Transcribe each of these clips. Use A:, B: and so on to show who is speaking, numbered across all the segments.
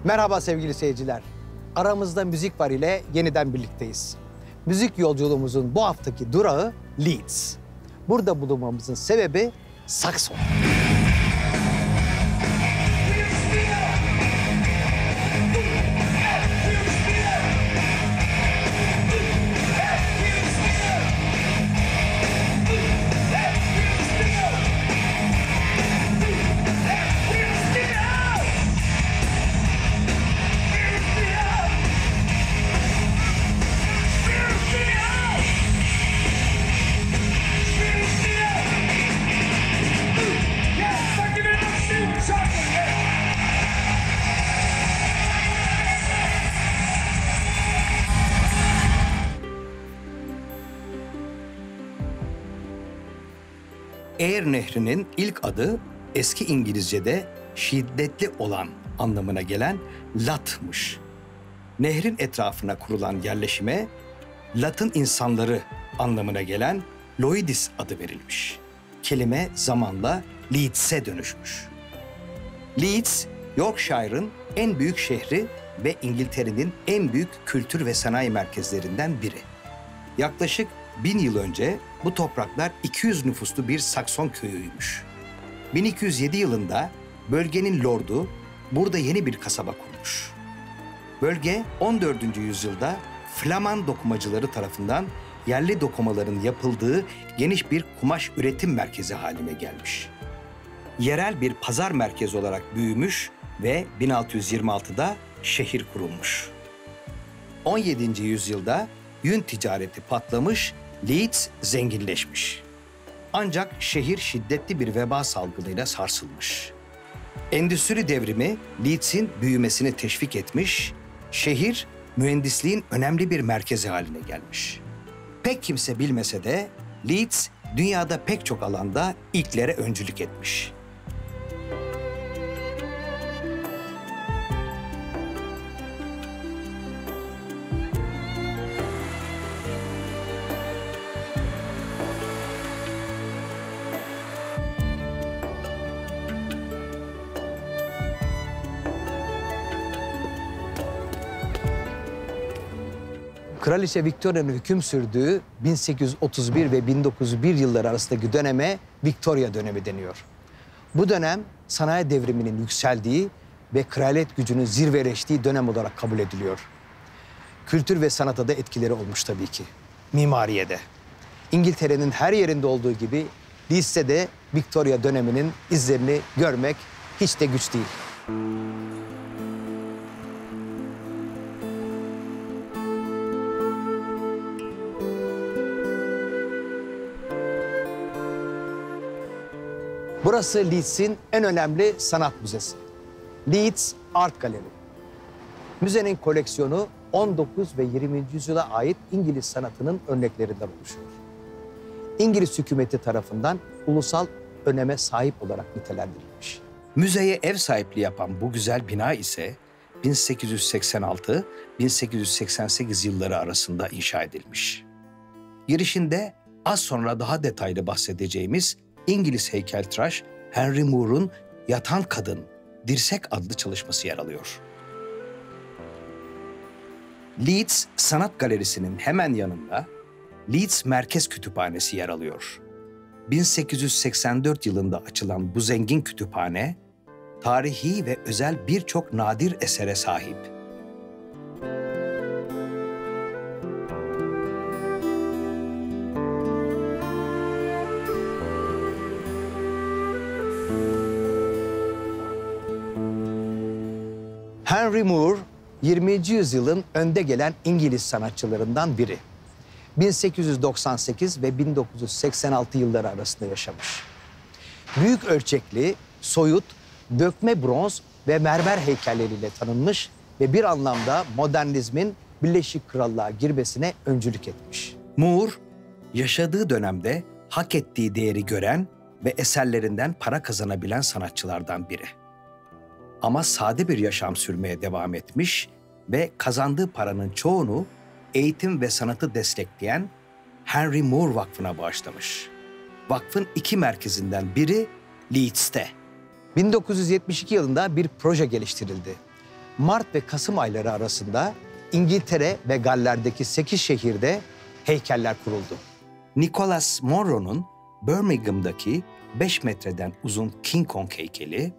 A: Merhaba sevgili seyirciler. Aramızda Müzik Var ile yeniden birlikteyiz. Müzik yolculuğumuzun bu haftaki durağı Leeds. Burada bulunmamızın sebebi Saxon.
B: Eğer nehrinin ilk adı eski İngilizce'de şiddetli olan anlamına gelen Lat'mış. Nehrin etrafına kurulan yerleşime Lat'ın insanları anlamına gelen Loidis adı verilmiş. Kelime zamanla Leeds'e dönüşmüş. Leeds, Yorkshire'ın en büyük şehri ve İngiltere'nin en büyük kültür ve sanayi merkezlerinden biri. Yaklaşık 1000 yıl önce bu topraklar 200 nüfuslu bir Sakson köyüymüş. 1207 yılında bölgenin lordu burada yeni bir kasaba kurmuş. Bölge 14. yüzyılda Flaman dokumacıları tarafından yerli dokumaların yapıldığı geniş bir kumaş üretim merkezi haline gelmiş. Yerel bir pazar merkezi olarak büyümüş ve 1626'da şehir kurulmuş. 17. yüzyılda yün ticareti patlamış, Leeds zenginleşmiş. Ancak şehir şiddetli bir veba salgınıyla sarsılmış. Endüstri devrimi Leeds'in büyümesini teşvik etmiş, şehir mühendisliğin önemli bir merkezi haline gelmiş. Pek kimse bilmese de Leeds dünyada pek çok alanda ilklere öncülük etmiş.
A: Kraliçe Victoria'nın hüküm sürdüğü 1831 ve 1901 yılları arasındaki döneme Victoria dönemi deniyor. Bu dönem sanayi devriminin yükseldiği ve kraliyet gücünün zirveleştiği dönem olarak kabul ediliyor. Kültür ve sanata da etkileri olmuş tabii ki. Mimariye de. İngiltere'nin her yerinde olduğu gibi Leeds'te de Victoria döneminin izlerini görmek hiç de güç değil. Burası Leeds'in en önemli sanat müzesi. Leeds Art Gallery. Müzenin koleksiyonu 19 ve 20. yüzyıla ait İngiliz sanatının örneklerinden oluşuyor. İngiliz hükümeti tarafından ulusal öneme sahip olarak nitelendirilmiş.
B: Müzeye ev sahipliği yapan bu güzel bina ise 1886-1888 yılları arasında inşa edilmiş. Girişinde az sonra daha detaylı bahsedeceğimiz İngiliz heykeltıraş Henry Moore'un Yatan Kadın, Dirsek adlı çalışması yer alıyor. Leeds Sanat Galerisi'nin hemen yanında Leeds Merkez Kütüphanesi yer alıyor. 1884 yılında açılan bu zengin kütüphane, tarihi ve özel birçok nadir esere sahip.
A: Henry Moore, 20. yüzyılın önde gelen İngiliz sanatçılarından biri. 1898 ve 1986 yılları arasında yaşamış. Büyük ölçekli, soyut, dökme bronz ve mermer heykelleriyle tanınmış ve bir anlamda modernizmin Birleşik Krallığa girmesine öncülük etmiş.
B: Moore, yaşadığı dönemde hak ettiği değeri gören ve eserlerinden para kazanabilen sanatçılardan biri. Ama sade bir yaşam sürmeye devam etmiş ve kazandığı paranın çoğunu eğitim ve sanatı destekleyen Henry Moore Vakfı'na bağışlamış. Vakfın 2 merkezinden biri Leeds'te.
A: 1972 yılında bir proje geliştirildi. Mart ve Kasım ayları arasında İngiltere ve Galler'deki 8 şehirde heykeller kuruldu.
B: Nicholas Monroe'nun Birmingham'daki 5 metreden uzun King Kong heykeli,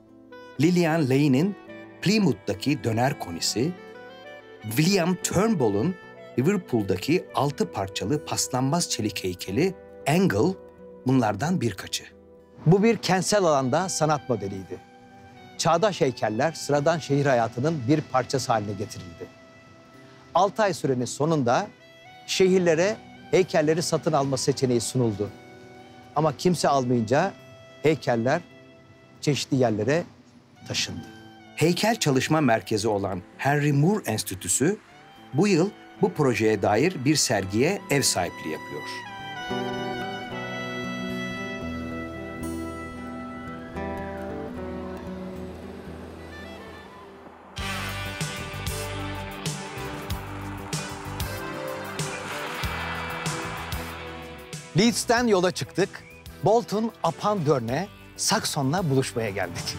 B: Lillian Lane'in Plymouth'taki döner konisi, William Turnbull'un Liverpool'daki 6 parçalı paslanmaz çelik heykeli Angle bunlardan birkaçı.
A: Bu bir kentsel alanda sanat modeliydi. Çağdaş heykeller sıradan şehir hayatının bir parçası haline getirildi. 6 ay sürenin sonunda şehirlere heykelleri satın alma seçeneği sunuldu. Ama kimse almayınca heykeller çeşitli yerlere taşındı.
B: Heykel çalışma merkezi olan Henry Moore Enstitüsü bu yıl bu projeye dair bir sergiye ev sahipliği yapıyor.
A: Leeds'ten yola çıktık. Bolton upon Burn'e Saxon'la buluşmaya geldik.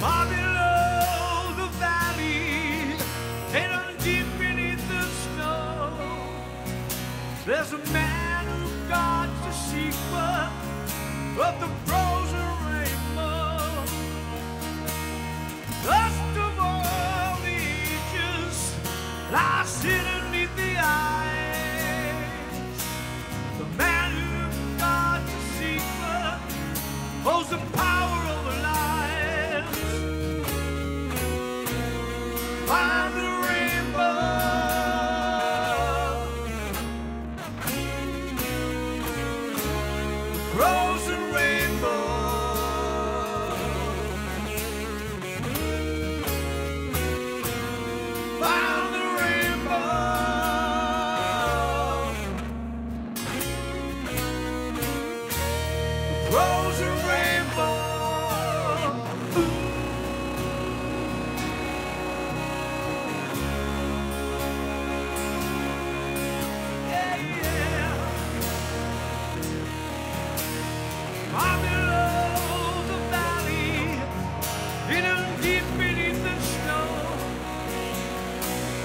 C: Far below the valley, and deep beneath the snow, there's a man who guards the secret of the frozen rainbow. Dust of all the ages lies hidden beneath the ice. The man who guards the secret holds the power of the light. Find the rainbow, frozen rainbow. Find the rainbow, frozen rainbow.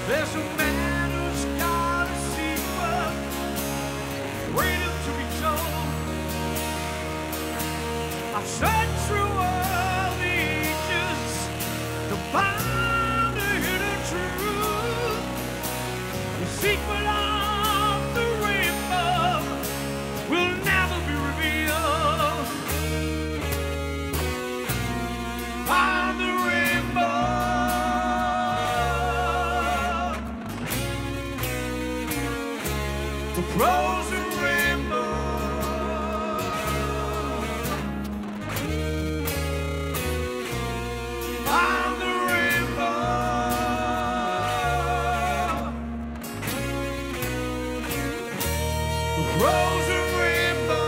C: There's a man who's got a secret waiting to be told. I've searched through all the ages to find the hidden truth. The secret of the rainbow will never be revealed. Find the rainbow. The frozen rainbow. Find the rainbow. The frozen rainbow.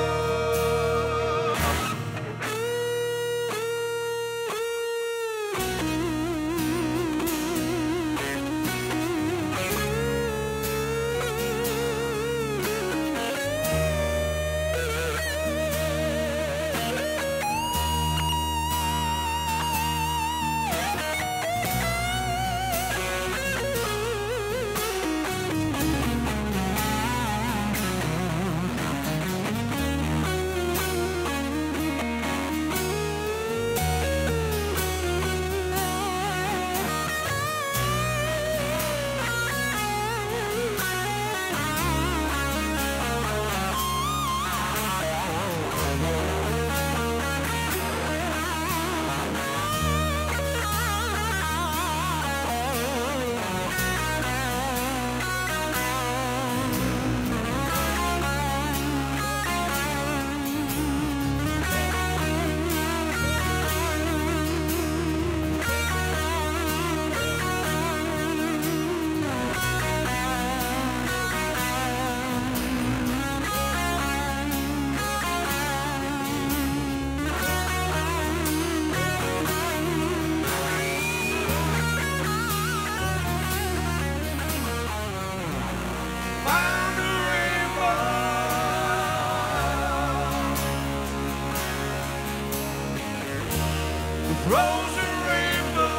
C: rose and rainbow.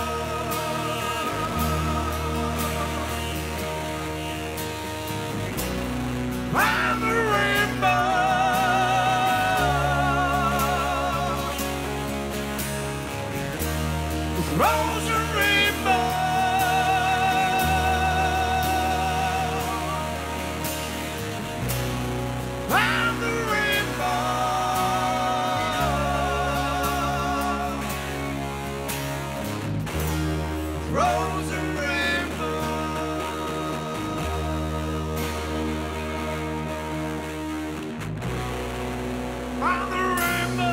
C: I'm the rainbow. Rose and rainbow. I'm the rainbow. Rose and rainbow. I'm the rainbow.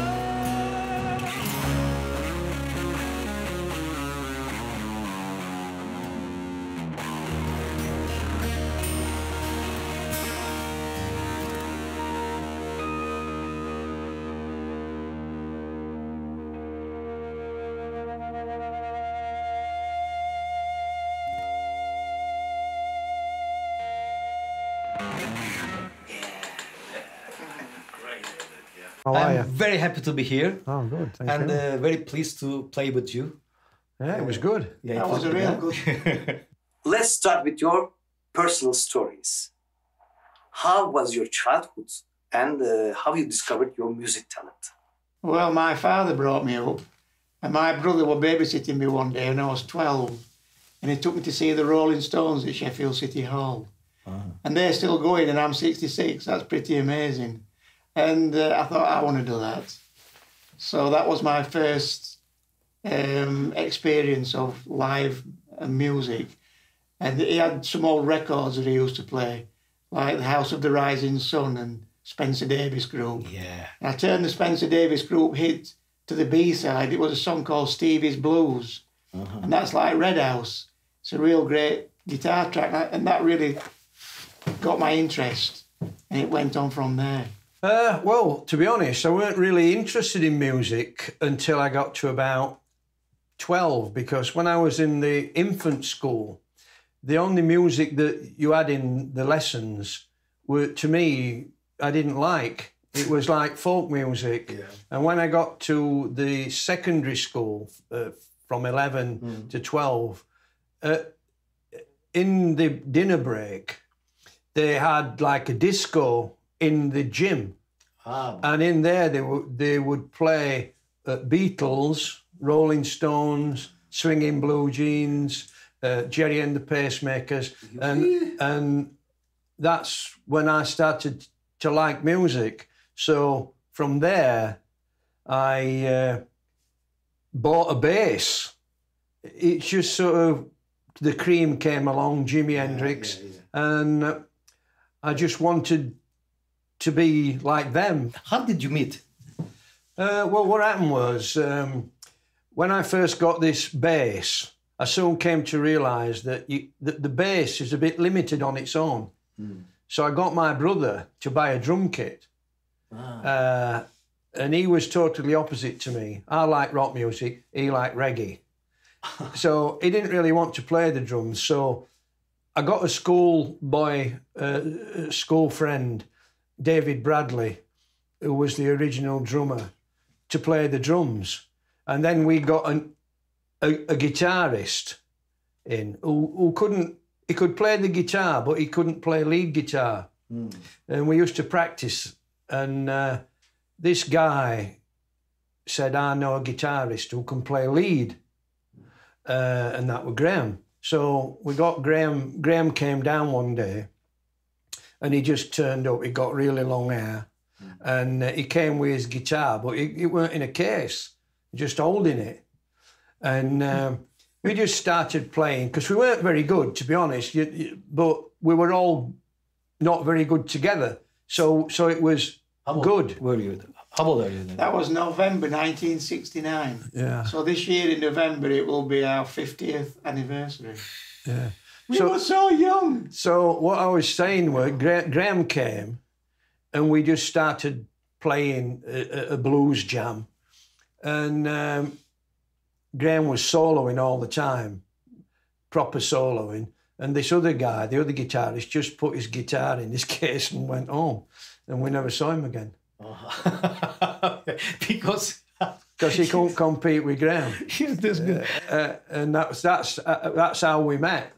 D: How are you?
B: I'm very happy to be here
D: Oh, good. Thank
B: and
D: you.
B: very pleased to play with you.
D: Yeah, it was good.
B: Yeah,
E: That was a real good. Let's start with your personal stories. How was your childhood and how you discovered your music talent?
F: Well, my father brought me up, and my brother was babysitting me one day when I was 12, and he took me to see the Rolling Stones at Sheffield City Hall. And they're still going, and I'm 66. That's pretty amazing. And I thought, I want to do that. So that was my first experience of live music. And he had some old records that he used to play, like The House of the Rising Sun and Spencer Davis Group.
B: Yeah.
F: I turned the Spencer Davis Group hit to the B-side. It was a song called Stevie's Blues. And that's like Red House. It's a real great guitar track. And that really got my interest. And it went on from there.
D: Well, to be honest, I weren't really interested in music until I got to about 12, because when I was in the infant school, the only music that you had in the lessons were, to me, I didn't like. It was like folk music.
B: Yeah.
D: And when I got to the secondary school, from 11 to 12, in the dinner break, they had like a disco in the gym. And in there they would play Beatles, Rolling Stones, Swinging Blue Jeans, Jerry and the Pacemakers, and that's when I started to like music. So from there, I bought a bass. It's just sort of the cream came along, Jimi Hendrix, and I just wanted to be like them.
B: How did you meet?
D: Well, what happened was, when I first got this bass, I soon came to realise that the bass is a bit limited on its own. So I got my brother to buy a drum kit. And he was totally opposite to me. I like rock music, he liked reggae. So he didn't really want to play the drums. So I got a school friend, David Bradley, who was the original drummer, to play the drums. And then we got a guitarist in who he could play the guitar, but he couldn't play lead guitar. And we used to practice. And this guy said, I know a guitarist who can play lead. And that was Graham. So we got Graham. Graham came down one day and he just turned up. He got really long hair. And he came with his guitar, but it weren't in a case, just holding it. And we just started playing, because we weren't very good, to be honest, but we were all not very good together. So it was good.
B: Were you? How old are you then?
F: That was November 1969.
D: Yeah.
F: So this year in November, it will be our 50th anniversary.
D: Yeah.
F: We were so young.
D: So what I was saying was, Graham came and we just started playing a blues jam. And Graham was soloing all the time, proper soloing. And this other guy, the other guitarist, just put his guitar in his case and went home. And we never saw him again.
B: Because
D: because he couldn't compete with Graham.
B: Yes, that's good.
D: And that's how we met.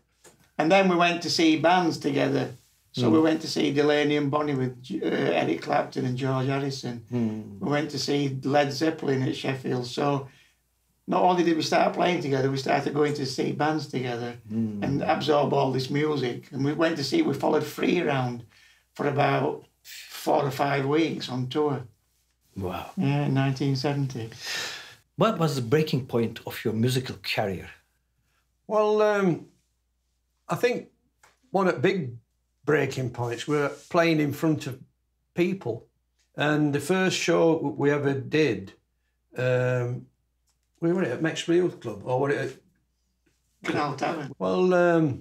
F: And then we went to see bands together. So we went to see Delaney and Bonnie with Eric Clapton and George Harrison. We went to see Led Zeppelin at Sheffield. So not only did we start playing together, we started going to see bands together and absorb all this music. And we followed Free around for about 4 or 5 weeks on tour.
B: Wow.
F: Yeah, in 1970.
B: What was the breaking point of your musical career?
D: Well, I think one of the big breaking points were playing in front of people. And the first show we ever did, we were at Mexbury Youth Club, or were it at
F: Canal Tavern.
D: Well,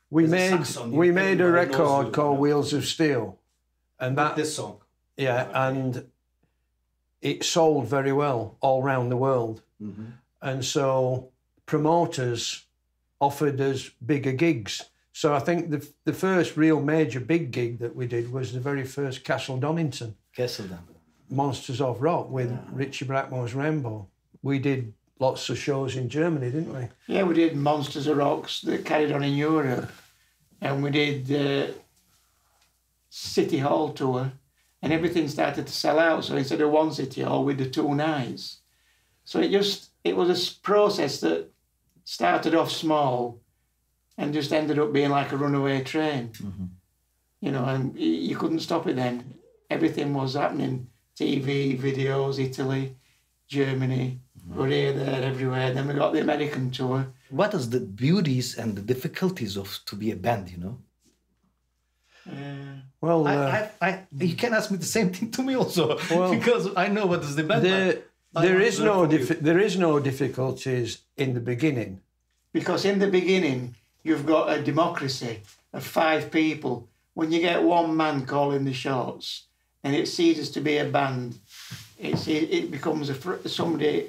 D: we made a record called Wheels of Steel, and that
B: This song.
D: yeah, and it sold very well all around the world, and so promoters offered us bigger gigs. So I think the first real major big gig that we did was the very first Castle Donington, Monsters of Rock with Richie Blackmore's Rainbow. We did lots of shows in Germany, didn't we?
F: Yeah, we did Monsters of Rocks that carried on in Europe. And we did City Hall tour. And everything started to sell out. So instead of one City Hall, we did 2 nights. So it was a process that started off small and just ended up being like a runaway train. You know, and you couldn't stop it then. Everything was happening. TV, videos, Italy, Germany. We're here, there, everywhere. Then we got the American tour.
B: What is the beauties and the difficulties of to be a band, you know?
D: Well,
B: You can ask me the same thing to me also,
D: Well,
B: because I know what is the band.
D: there is no difficulties in the beginning.
F: Because in the beginning, you've got a democracy of 5 people. When you get one man calling the shots, and it ceases to be a band, it becomes somebody,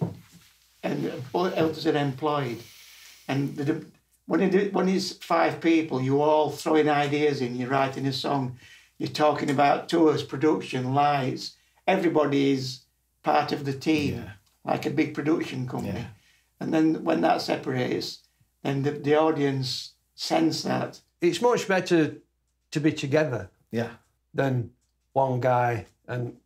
F: and others are employed. And when it's 5 people, you all throwing ideas in, you're writing a song, you're talking about tours, production, lights. Everybody is part of the team, like a big production company.
B: Yeah.
F: And then when that separates, then the audience sense that.
D: It's much better to be together than one guy and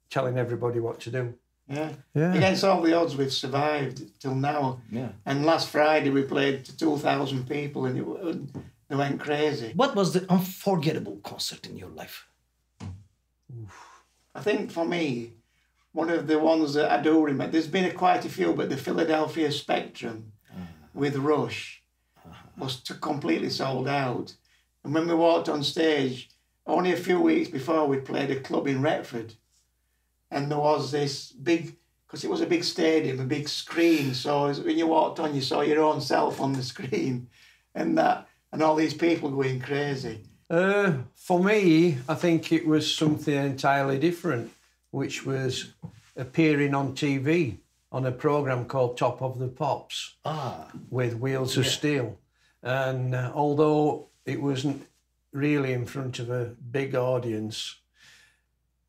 D: telling everybody what to do.
F: Yeah. Against all the odds, we've survived till now.
B: Yeah.
F: And last Friday we played to 2,000 people and they went crazy.
B: What was the unforgettable concert in your life?
F: I think for me, one of the ones that I do remember, there's been quite a few, but the Philadelphia Spectrum with Rush was completely sold out. And when we walked on stage, only a few weeks before, we played a club in Retford. And there was this big, because it was a big stadium, a big screen. So when you walked on, you saw your own self on the screen, and all these people going crazy.
D: For me, I think it was something entirely different, which was appearing on TV on a programme called Top of the Pops with Wheels of Steel. And although it wasn't really in front of a big audience,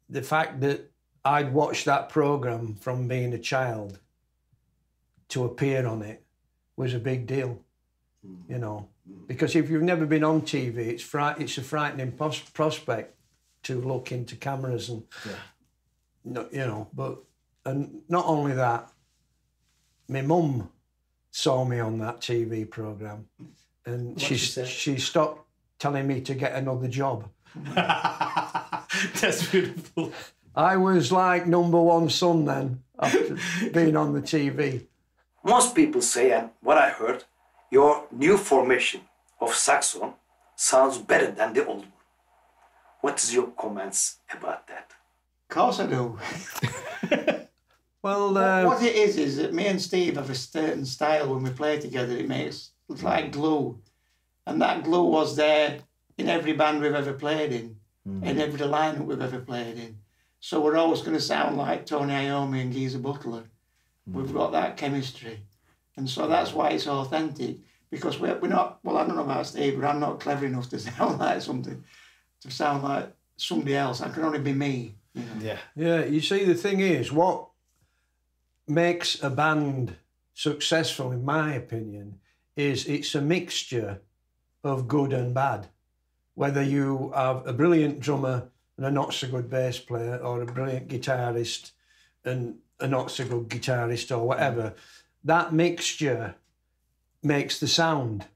D: the fact that I'd watched that programme from being a child to appear on it was a big deal, you know. Because if you've never been on TV, it's a frightening prospect to look into cameras and, you know. And not only that, my mum saw me on that TV programme, and she stopped telling me to get another job.
B: That's beautiful.
D: I was like #1 son then, after being on the TV.
E: Most people say, and what I heard, your new formation of Saxon sounds better than the old one. What is your comments about that?
F: Of course I do.
D: Well,
F: what it is that me and Steve have a certain style when we play together. It's like glue. And that glue was there in every band we've ever played in, in every lineup we've ever played in. So we're always going to sound like Tony Iommi and Geezer Butler. We've got that chemistry. And so that's why it's authentic. Because we're not, well, I don't know about Steve, but I'm not clever enough to sound like somebody else. I can only be me. You know?
D: yeah, you see, the thing is, what makes a band successful, in my opinion, is it's a mixture of good and bad. Whether you have a brilliant drummer and a not so good bass player, or a brilliant guitarist and a not so good guitarist, or whatever, that mixture makes the sound.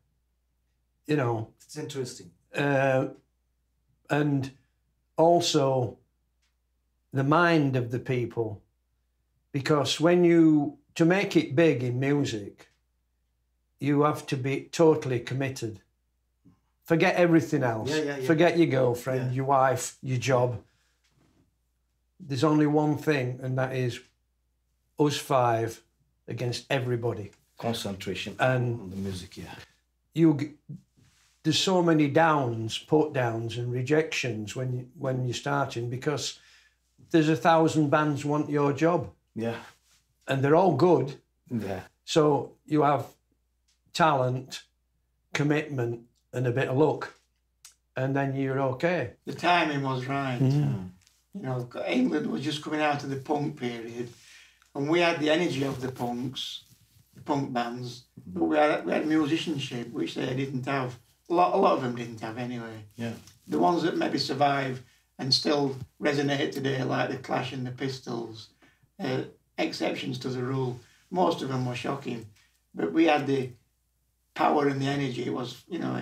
D: You know,
B: It's interesting.
D: And also the mind of the people, because to make it big in music, you have to be totally committed. Forget everything else. Forget your girlfriend, your wife, your job. There's only one thing, and that is us five against everybody.
B: Concentration
D: And
B: on the music, yeah.
D: There's so many downs, put downs and rejections when you're starting, because there's 1,000 bands want your job.
B: Yeah.
D: And they're all good.
B: Yeah.
D: So you have talent, commitment, and a bit of luck, and then you're okay.
F: The timing was right. You know, England was just coming out of the punk period, and we had the energy of the punk bands, but we had musicianship, which they didn't have. A lot of them didn't have anyway.
B: Yeah.
F: The ones that maybe survive and still resonate today, like the Clash and the Pistols, exceptions to the rule. Most of them were shocking, but we had the power and the energy. It was, you know,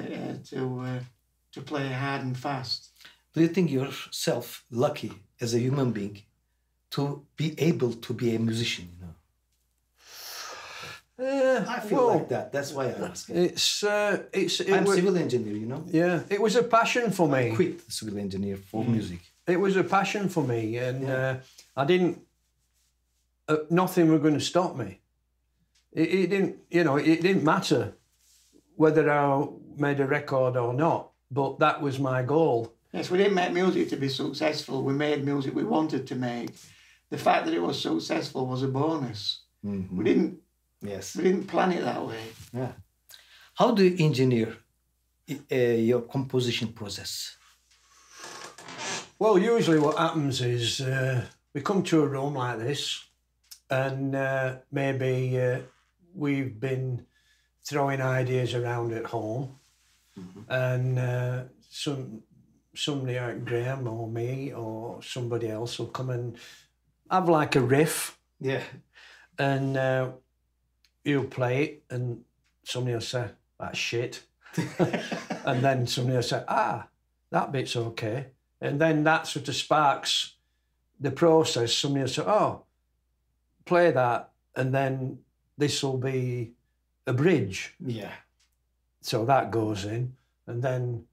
F: to play hard and fast.
B: Do you think yourself lucky as a human being to be able to be a musician? You know, I feel like that. That's why I ask.
D: I'm
B: civil engineer. You know.
D: Yeah, it was a passion for me.
B: I quit civil engineer for music.
D: It was a passion for me, and I didn't. Nothing was going to stop me. It didn't. You know, it didn't matter whether I made a record or not, but that was my goal.
F: Yes, we didn't make music to be successful. We made music we wanted to make. The fact that it was successful was a bonus.
B: Mm-hmm.
F: We didn't.
B: Yes.
F: We didn't plan it that way.
B: Yeah. How do you engineer your composition process?
D: Well, usually what happens is we come to a room like this, and maybe we've been throwing ideas around at home, and somebody like Graham or me or somebody else will come and have like a riff.
B: Yeah.
D: And you'll play it, and somebody will say, "That's shit." And then somebody will say, "That bit's okay." And then that sort of sparks the process. Somebody will say, "Oh, play that," and then this will be a bridge.
B: Yeah.
D: So that goes in, and then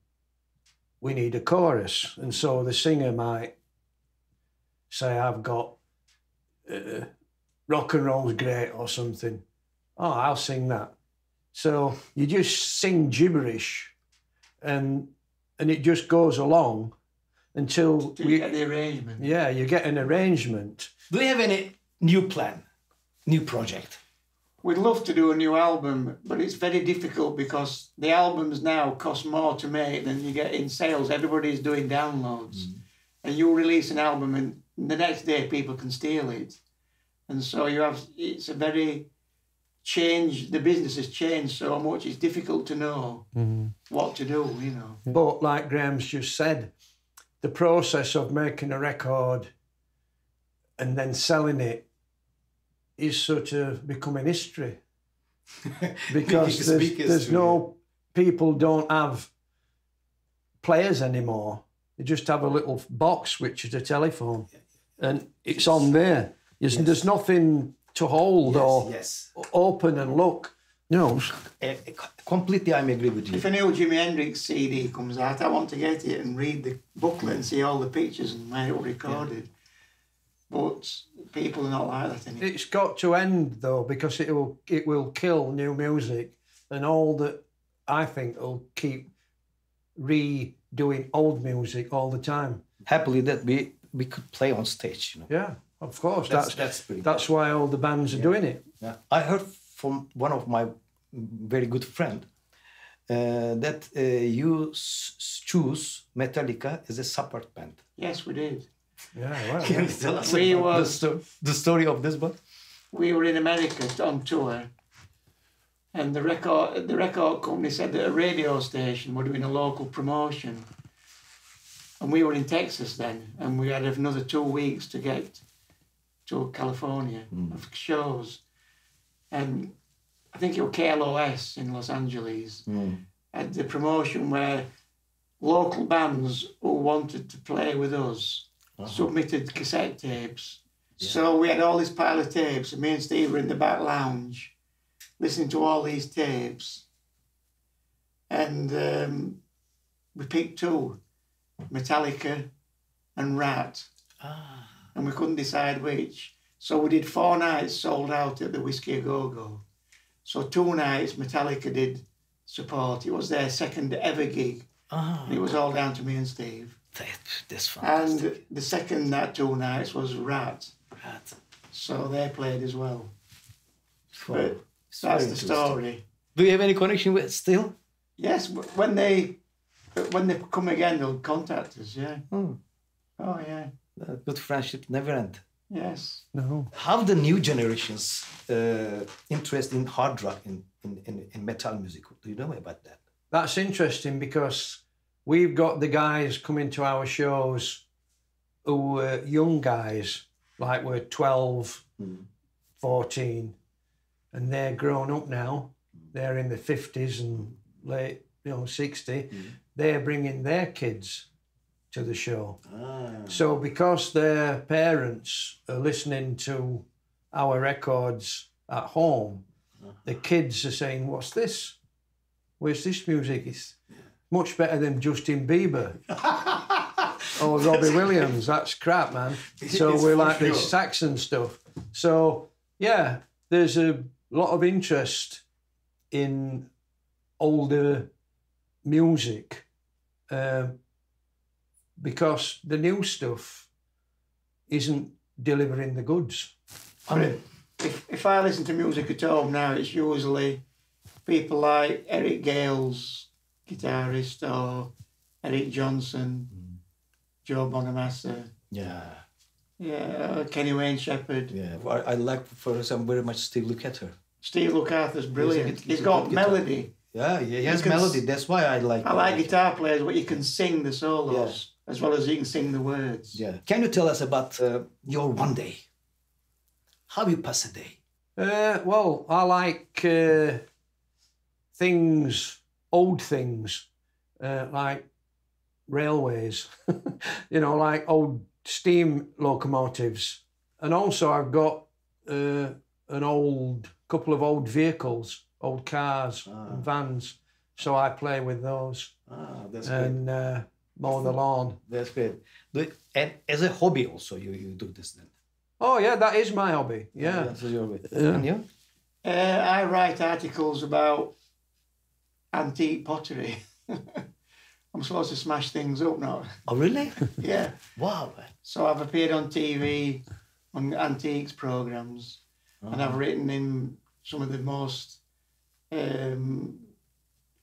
D: we need a chorus. And so the singer might say, "I've got rock and roll's great," or something. "Oh, I'll sing that." So you just sing gibberish, and it just goes along until
F: you get the arrangement.
D: Yeah, you get an arrangement.
B: Do you have any new plan, new project?
F: We'd love to do a new album, but it's very difficult because the albums now cost more to make than you get in sales. Everybody's doing downloads. And you release an album and the next day people can steal it. And so it's a very the business has changed so much, it's difficult to know what to do, you know.
D: But like Graham's just said, the process of making a record and then selling it is sort of becoming history. Because there's no, people don't have players anymore. They just have a little box, which is a telephone, and it's on there. There's nothing to hold or open and look. No.
B: Completely, I agree with you.
F: If a new Jimi Hendrix CD comes out, I want to get it and read the booklet and see all the pictures and where it was recorded. Yeah. But people are not like that anymore.
D: It's got to end though, because it will kill new music, and all that I think will keep redoing old music all the time.
B: Happily that we could play on stage, you know.
D: Yeah, of course. That's why all the bands are doing it.
B: Yeah. I heard from one of my very good friend that you choose Metallica as a support band.
F: Yes, we did.
D: Yeah, well,
B: Can you tell us about the story of this one?
F: we were in America on tour, and the record company said that a radio station were doing a local promotion, and we were in Texas then, and we had another 2 weeks to get to California of shows, and I think it was KLOS in Los Angeles, had the promotion where local bands who wanted to play with us submitted cassette tapes. Yeah. So we had all this pile of tapes, and me and Steve were in the back lounge listening to all these tapes. And we picked two, Metallica and Rat. And we couldn't decide which. So we did 4 nights sold out at the Whiskey A Go-Go. So 2 nights Metallica did support. It was their second ever gig. And it was all down to me and Steve.
B: That's fantastic.
F: And the second 2 nights was Rat. So they played as well. But that's the story.
B: Do you have any connection with still?
F: Yes, when they come again, they'll contact us, yeah. Oh, yeah.
B: Good friendship never end.
F: Yes.
D: No.
B: How the new generations interest in hard rock, in metal music? Do you know about that?
D: That's interesting because we've got the guys coming to our shows who were young guys, like we're 12, 14, and they're grown up now. They're in the 50s and late, 60. They're bringing their kids to the show. So because their parents are listening to our records at home, the kids are saying, "What's this? Where's this music? It's much better than Justin Bieber or Robbie Williams. That's crap, man." So we like this Saxon stuff. So yeah, there's a lot of interest in older music because the new stuff isn't delivering the goods.
F: I mean, if I listen to music at home now, it's usually people like Eric Gale's guitarist or Eric Johnson, Joe Bonamassa. Yeah, Kenny Wayne Shepherd.
B: Yeah, I like, for example, very much Steve Lukather.
F: Steve Lukather's brilliant. He's got melody.
B: Yeah, he has melody. That's why I like.
F: I like guitar players where you can sing the solos as well as you can sing the words.
B: Yeah. Can you tell us about your one day? How you pass a day?
D: Well, I like things, old things, like railways, like old steam locomotives. And also I've got couple of old vehicles, old cars and vans. So I play with those.
B: That's
D: and, great. And mow the lawn.
B: That's great. And as a hobby also, you do this then?
D: Oh, yeah, that is my hobby. Yeah.
B: That's your hobby. And you?
F: I write articles about antique pottery. I'm supposed to smash things up now.
B: Oh, really?
F: Yeah.
B: Wow.
F: So I've appeared on TV, on antiques programmes, and I've written in some of the most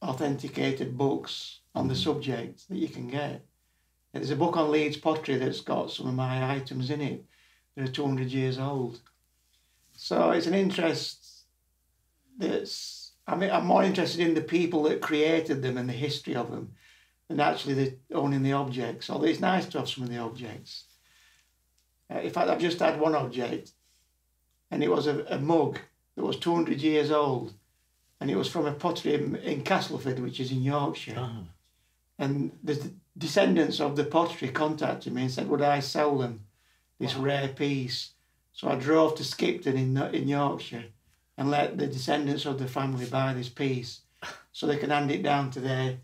F: authenticated books on the subject that you can get. There's a book on Leeds pottery that's got some of my items in it. They're 200 years old. So it's an interest I'm more interested in the people that created them and the history of them than actually owning the objects, although it's nice to have some of the objects. In fact, I've just had one object, and it was a mug that was 200 years old, and it was from a pottery in Castleford, which is in Yorkshire. And the descendants of the pottery contacted me and said, would I sell them this rare piece? So I drove to Skipton in Yorkshire and let the descendants of the family buy this piece so they can hand it down to their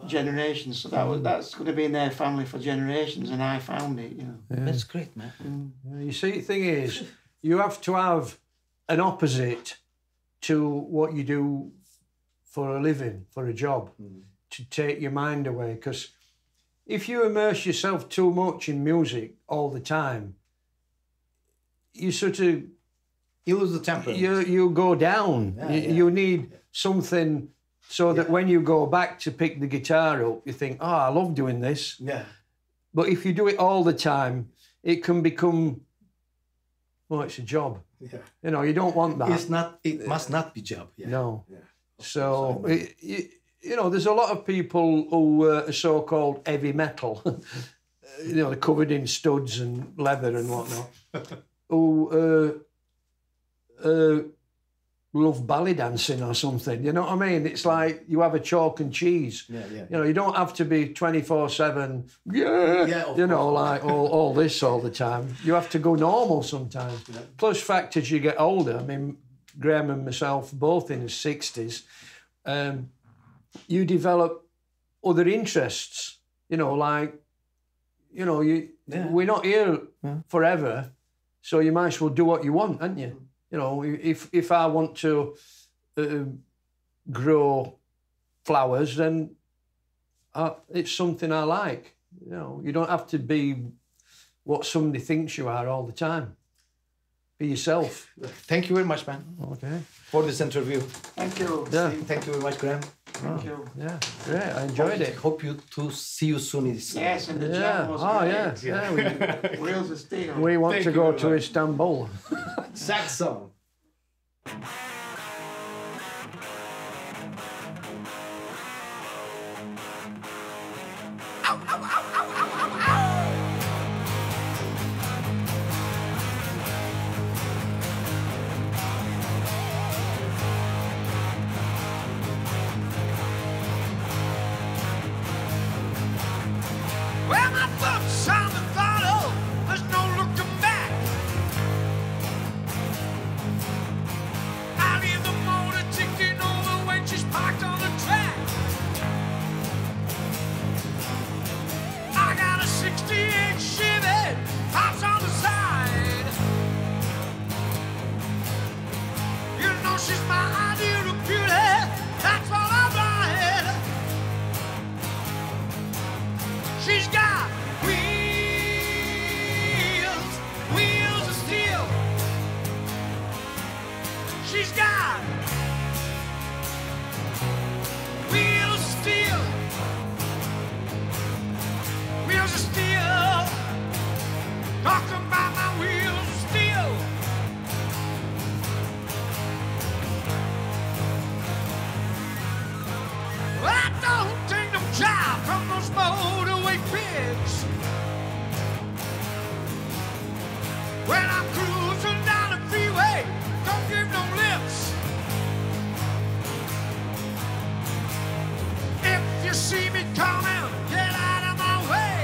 F: generations. So that's going to be in their family for generations, and I found it,
B: Yeah. That's great, man.
D: You see, the thing is, you have to have an opposite to what you do for a living, for a job, to take your mind away. Because if you immerse yourself too much in music all the time, you sort of...
B: You lose the temper.
D: You go down. You need something so that when you go back to pick the guitar up, you think, I love doing this.
B: Yeah.
D: But if you do it all the time, it can become oh, it's a job.
B: Yeah.
D: You know, you don't want that.
B: It's not. It must not be job. Yeah.
D: No.
B: Yeah.
D: So, you know, there's a lot of people who are so-called heavy metal. You know, they're covered in studs and leather and whatnot, who love ballet dancing or something. You know what I mean? It's like you have a chalk and cheese.
B: Yeah, yeah.
D: You know, you don't have to be 24/7. Yeah, you know, like all this all the time. You have to go normal sometimes. Yeah. Plus, fact as you get older. I mean, Graham and myself both in his 60s. You develop other interests. You know, like, you know, we're not here forever, so you might as well do what you want, aren't you? You know, if I want to grow flowers, then it's something I like. You know, you don't have to be what somebody thinks you are all the time. Be yourself.
B: Thank you very much, man.
D: Okay.
B: For this interview.
F: Thank you.
D: Yeah.
B: Thank you very much, Graham.
F: Thank you.
D: Yeah, great. I enjoyed it.
B: Hope you to see you soon.
F: Yes, and the
D: Yeah.
F: jam was great.
D: Yeah.
F: Wheels of steel.
D: We want
B: Thank
D: to
B: you
D: go
B: very
D: to
B: much.
D: Istanbul.
B: Saxon.
C: Well, my foot's on the throttle, there's no looking back. I leave the motor ticking over when she's parked on the track. I got a 68 Chevy, hops on the side. You know she's my ideal of beauty, that's what I'm riding. She's got wheels, wheels of steel. She's got wheels of steel, wheels of steel. Talking about my wheels of steel. I don't take no job from those motorway pigs. When I'm cruising down the freeway, don't give no lips. If you see me coming, get out of my way.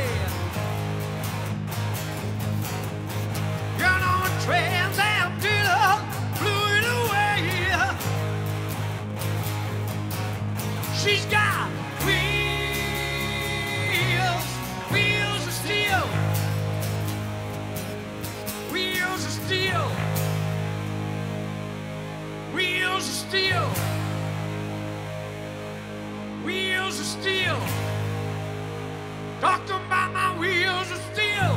C: You know a Trans Am dealer blew it away. She's got wheels, wheels of steel, wheels of steel, wheels of steel, wheels of steel. Talking about my wheels of steel.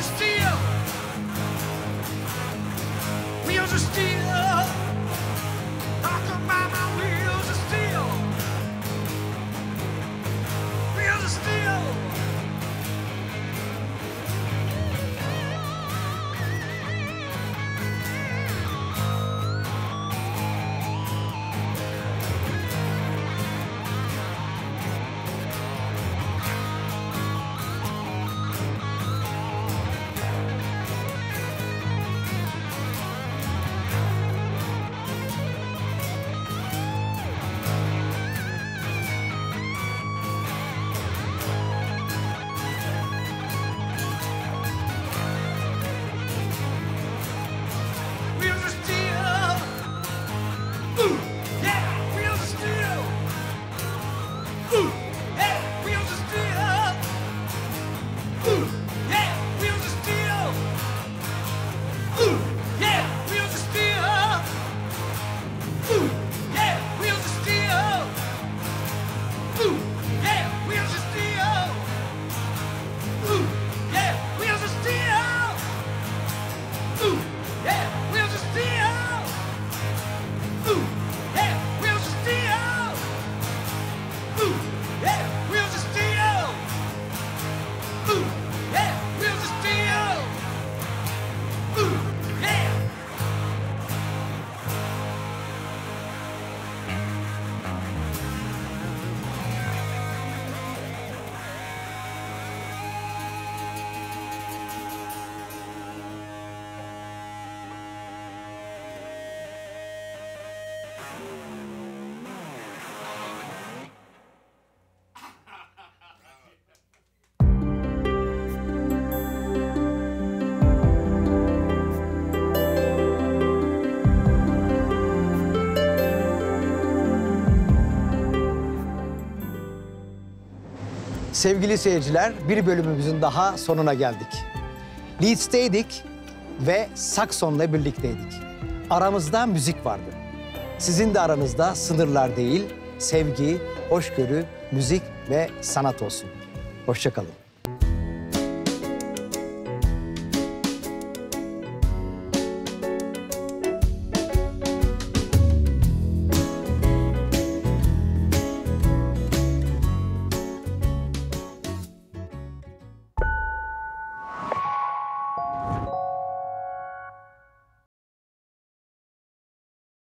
C: of steel. Wheels of steel. Talk about my wheels of steel. Wheels of steel. Wheels of steel. Ooh, yeah, wheels of steel. Ooh, yeah, wheels of steel. Ooh, yeah, wheels of steel. Ooh, yeah, wheels of steel. Ooh, yeah, wheels of steel. Ooh, yeah, wheels of steel. Ooh, yeah, wheels of steel. Ooh, yeah, wheels of steel. Ooh, yeah, wheels of steel. Ooh, yeah, wheels of steel. Ooh, yeah, wheels of steel. Ooh, yeah.
A: Sevgili seyirciler, bir bölümümüzün daha sonuna geldik. Leeds'teydik ve Saxon'la birlikteydik. Aramızda müzik vardı. Sizin de aranızda sınırlar değil, sevgi, hoşgörü, müzik ve sanat olsun. Hoşça kalın.